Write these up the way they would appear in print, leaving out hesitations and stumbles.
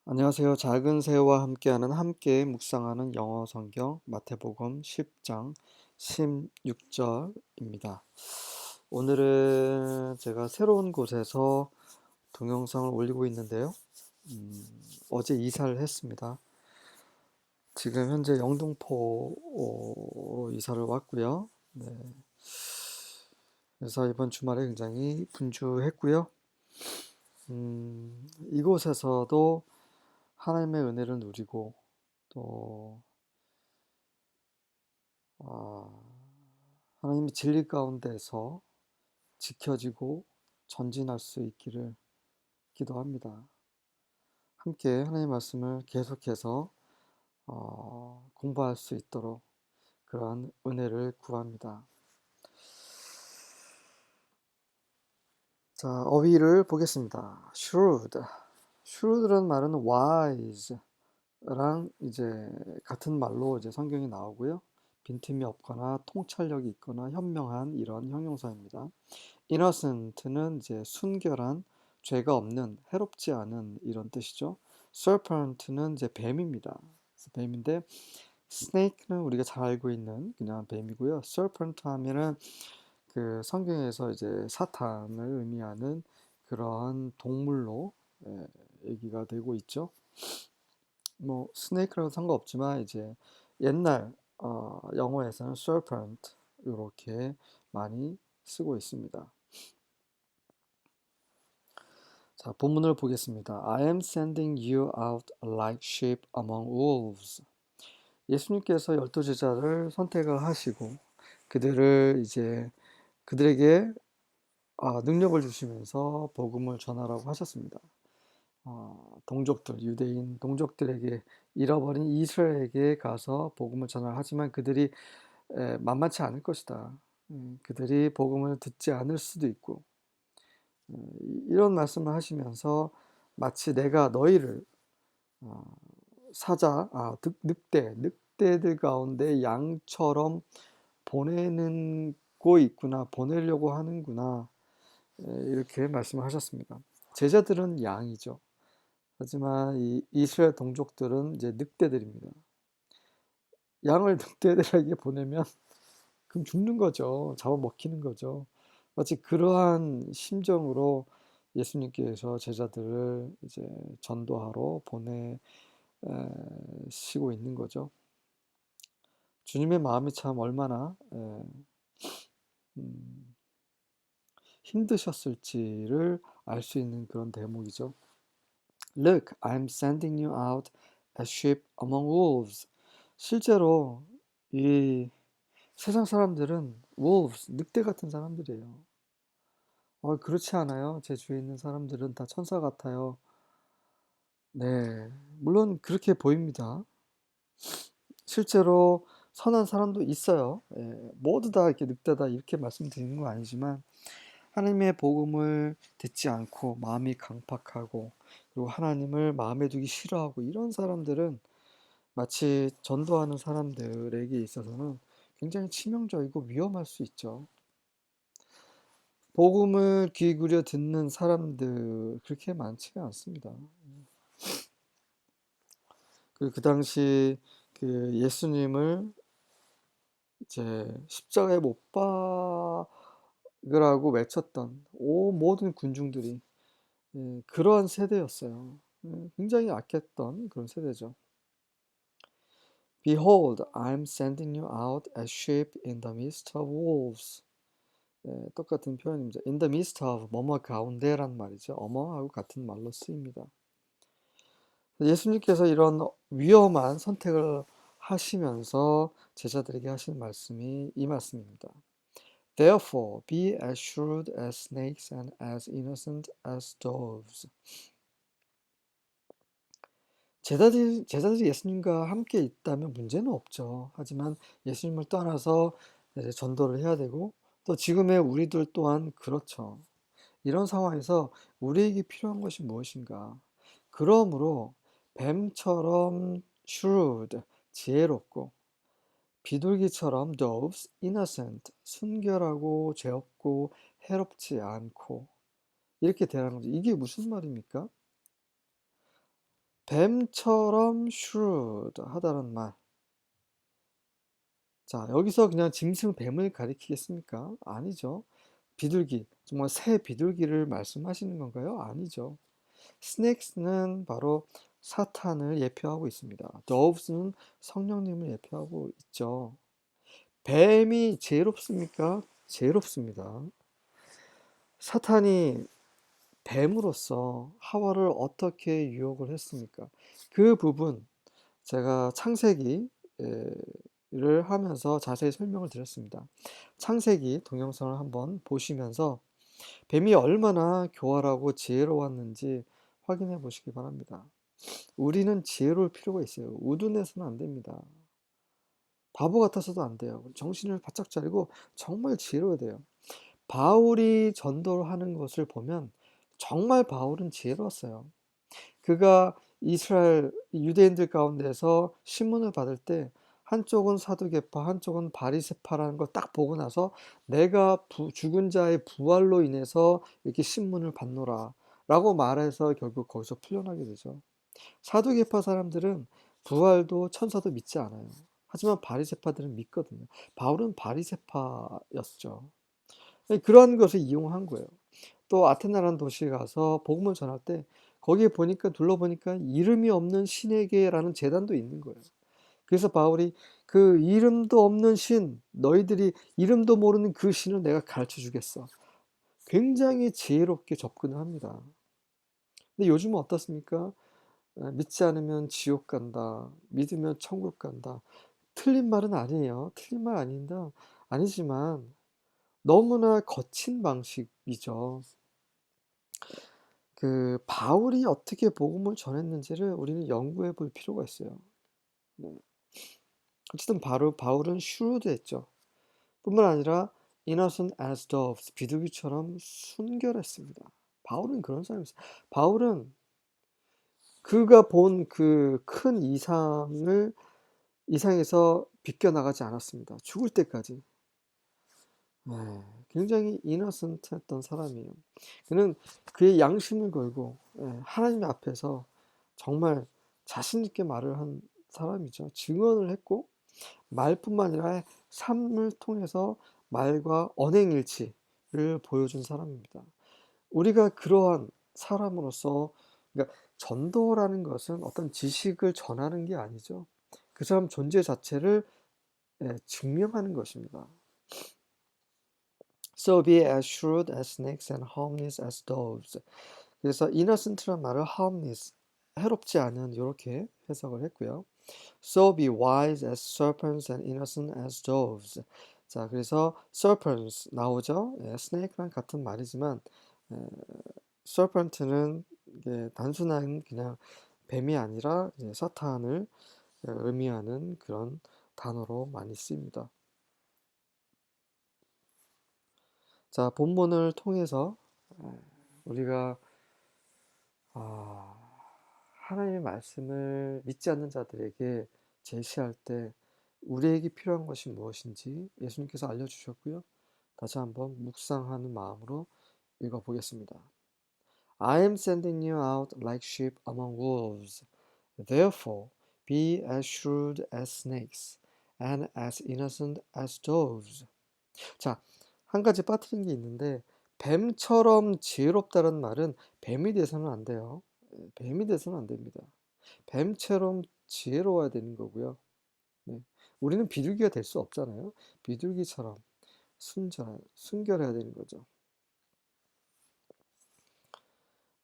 안녕하세요. 작은 새와 함께하는 함께 묵상하는 영어 성경 마태복음 10장 16절입니다. 오늘은 제가 새로운 곳에서 동영상을 올리고 있는데요. 어제 이사를 했습니다. 지금 현재 영등포로 이사를 왔고요. 네. 그래서 이번 주말에 굉장히 분주했고요. 이곳에서도 하나님의 은혜를 누리고 또 아, 하나님의 진리 가운데서 지켜지고 전진할 수 있기를 기도합니다. 함께 하나님의 말씀을 계속해서 공부할 수 있도록 그러한 은혜를 구합니다. 자, 어휘를 보겠습니다. shrewd. shrewd라는 말은 wise랑 이제 같은 말로 이제 성경이 나오고요. 빈틈이 없거나 통찰력이 있거나 현명한 이런 형용사입니다. innocent는 이제 순결한, 죄가 없는, 해롭지 않은 이런 뜻이죠. serpent는 이제 뱀입니다. 그래서 뱀인데 snake는 우리가 잘 알고 있는 그냥 뱀이고요. serpent 하면은 그 성경에서 이제 사탄을 의미하는 그러한 동물로 얘기가 되고 있죠. 뭐 스네이크라고 상관없지만 이제 옛날 영어에서는 serpent 이렇게 많이 쓰고 있습니다. 자, 본문을 보겠습니다. I am sending you out like sheep among wolves. 예수님께서 12제자를 선택을 하시고 그들을 이제 그들에게 능력을 주시면서 복음을 전하라고 하셨습니다. 동족들, 유대인 동족들에게 잃어버린 이스라엘에게 가서 복음을 전하라 하지만 그들이 만만치 않을 것이다. 그들이 복음을 듣지 않을 수도 있고 이런 말씀을 하시면서 마치 내가 너희를 어, 늑대들 가운데 양처럼 보내는 고 있구나, 보내려고 하는구나, 이렇게 말씀을 하셨습니다. 제자들은 양이죠. 하지만 이 이스라엘 동족들은 이제 늑대들입니다. 양을 늑대들에게 보내면 그럼 죽는 거죠. 잡아먹히는 거죠. 마치 그러한 심정으로 예수님께서 제자들을 이제 전도하러 보내시고 있는 거죠. 주님의 마음이 참 얼마나 음, 힘드셨을지를 알 수 있는 그런 대목이죠. Look, I'm sending you out as sheep among wolves. 실제로 이 세상 사람들은 wolves, 늑대 같은 사람들이에요. 그렇지 않아요? 제 주위에 있는 사람들은 다 천사 같아요. 네, 물론 그렇게 보입니다. 실제로 선한 사람도 있어요. 모두 다 이렇게 늑대다 이렇게 말씀드리는 건 아니지만 하나님의 복음을 듣지 않고 마음이 강팍하고 그리고 하나님을 마음에 두기 싫어하고 이런 사람들은 마치 전도하는 사람들에게 있어서는 굉장히 치명적이고 위험할 수 있죠. 복음을 귀 기울여 듣는 사람들 그렇게 많지가 않습니다. 그 당시 그 예수님을 이제 십자가에 못 박으라고 외쳤던 모든 군중들이 그러한 세대였어요. 굉장히 악했던 그런 세대죠. Behold, I'm sending you out as sheep in the midst of wolves. 똑같은 표현입니다. In the midst of 뭐뭐 가운데란 말이죠. 어머하고 같은 말로 쓰입니다. 예수님께서 이런 위험한 선택을 하시면서 제자들에게 하신 말씀이 이 말씀입니다. Therefore, be as shrewd as snakes and as innocent as doves. 제자들이 예수님과 함께 있다면 문제는 없죠. 하지만 예수님을 떠나서 이제 전도를 해야 되고 또 지금의 우리들 또한 그렇죠. 이런 상황에서 우리에게 필요한 것이 무엇인가? 그러므로 뱀처럼 shrewd, 지혜롭고 비둘기처럼 doves, innocent, 순결하고 죄 없고 해롭지 않고 이렇게 되라는 거죠. 이게 무슨 말입니까? 뱀처럼 shrewd 하다는 말. 자, 여기서 그냥 짐승 뱀을 가리키겠습니까? 아니죠. 비둘기, 정말 새 비둘기를 말씀하시는 건가요? 아니죠. snakes는 바로 사탄을 예표하고 있습니다. doves는 성령님을 예표하고 있죠. 뱀이 지혜롭습니까? 지혜롭습니다. 사탄이 뱀으로서 하와를 어떻게 유혹을 했습니까? 그 부분 제가 창세기를 하면서 자세히 설명을 드렸습니다. 창세기 동영상을 한번 보시면서 뱀이 얼마나 교활하고 지혜로웠는지 확인해 보시기 바랍니다. 우리는 지혜로울 필요가 있어요. 우둔해서는 안 됩니다. 바보 같아서도 안 돼요. 정신을 바짝 차리고 정말 지혜로워야 돼요. 바울이 전도하는 것을 보면 정말 바울은 지혜로웠어요. 그가 이스라엘 유대인들 가운데서 신문을 받을 때 한쪽은 사두개파, 한쪽은 바리새파라는 걸 딱 보고 나서 내가 죽은 자의 부활로 인해서 이렇게 신문을 받노라 라고 말해서 결국 거기서 풀려나게 되죠. 사두개파 사람들은 부활도 천사도 믿지 않아요. 하지만 바리새파들은 믿거든요. 바울은 바리새파였죠. 그런 것을 이용한 거예요. 또 아테나라는 도시에 가서 복음을 전할 때 거기에 보니까 둘러보니까 이름이 없는 신에게라는 제단도 있는 거예요. 그래서 바울이 그 이름도 없는 신, 너희들이 이름도 모르는 그 신을 내가 가르쳐 주겠어. 굉장히 지혜롭게 접근을 합니다. 근데 요즘은 어떻습니까? 믿지 않으면 지옥 간다. 믿으면 천국 간다. 틀린 말은 아니에요. 틀린 말 아닌다. 아니지만 너무나 거친 방식이죠. 그 바울이 어떻게 복음을 전했는지를 우리는 연구해 볼 필요가 있어요. 네. 어쨌든 바울은 슈루드했죠. 뿐만 아니라 innocent as doves, 비둘기처럼 순결했습니다. 바울은 그런 사람이었어요. 바울은 그가 본 그 큰 이상에서 비껴나가지 않았습니다. 죽을 때까지. 네, 굉장히 이너센트했던 사람이에요. 그는 그의 양심을 걸고 하나님 앞에서 정말 자신 있게 말을 한 사람이죠. 증언을 했고 말뿐만 아니라 삶을 통해서 말과 언행일치를 보여준 사람입니다. 우리가 그러한 사람으로서 그러니까 전도라는 것은 어떤 지식을 전하는 게 아니죠. 그 사람 존재 자체를 증명하는 것입니다. So be as shrewd as snakes and harmless as doves. 그래서 innocent란 말을 harmless, 해롭지 않은 이렇게 해석을 했고요. So be wise as serpents and innocent as doves. 자, 그래서 serpents 나오죠. snake랑 같은 말이지만 serpent는 단순한 그냥 뱀이 아니라 사탄을 의미하는 그런 단어로 많이 쓰입니다. 자, 본문을 통해서 우리가 하나님의 말씀을 믿지 않는 자들에게 제시할 때 우리에게 필요한 것이 무엇인지 예수님께서 알려주셨고요. 다시 한번 묵상하는 마음으로 읽어보겠습니다. I am sending you out like sheep among wolves. Therefore, be as shrewd as snakes and as innocent as doves. 자, 한 가지 빠뜨린 게 있는데 뱀처럼 지혜롭다는 말은 뱀이 돼서는 안 돼요. 뱀이 돼서는 안 됩니다. 뱀처럼 지혜로워야 되는 거고요. 네. 우리는 비둘기가 될 수 없잖아요. 비둘기처럼 순결해야 되는 거죠.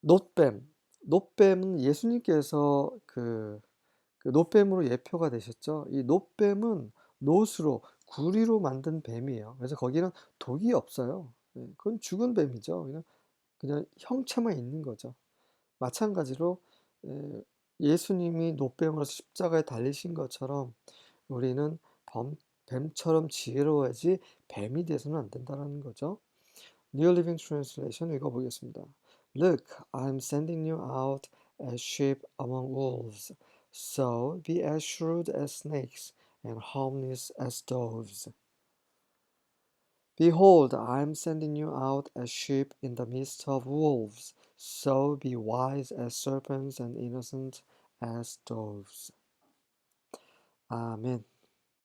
놋뱀. 놋뱀은 예수님께서 그 놋뱀으로 예표가 되셨죠. 이 놋뱀은 놋으로 구리로 만든 뱀이에요. 그래서 거기는 독이 없어요. 그건 죽은 뱀이죠. 그냥 형체만 있는 거죠. 마찬가지로 예수님이 놋뱀으로서 십자가에 달리신 것처럼 우리는 뱀처럼 지혜로워야지 뱀이 돼서는 안 된다는 거죠. New Living Translation 읽어보겠습니다. Look, I'm sending you out as sheep among wolves. So be as shrewd as snakes and harmless as doves. Behold, I am sending you out as sheep in the midst of wolves. So be wise as serpents and innocent as doves. 아멘.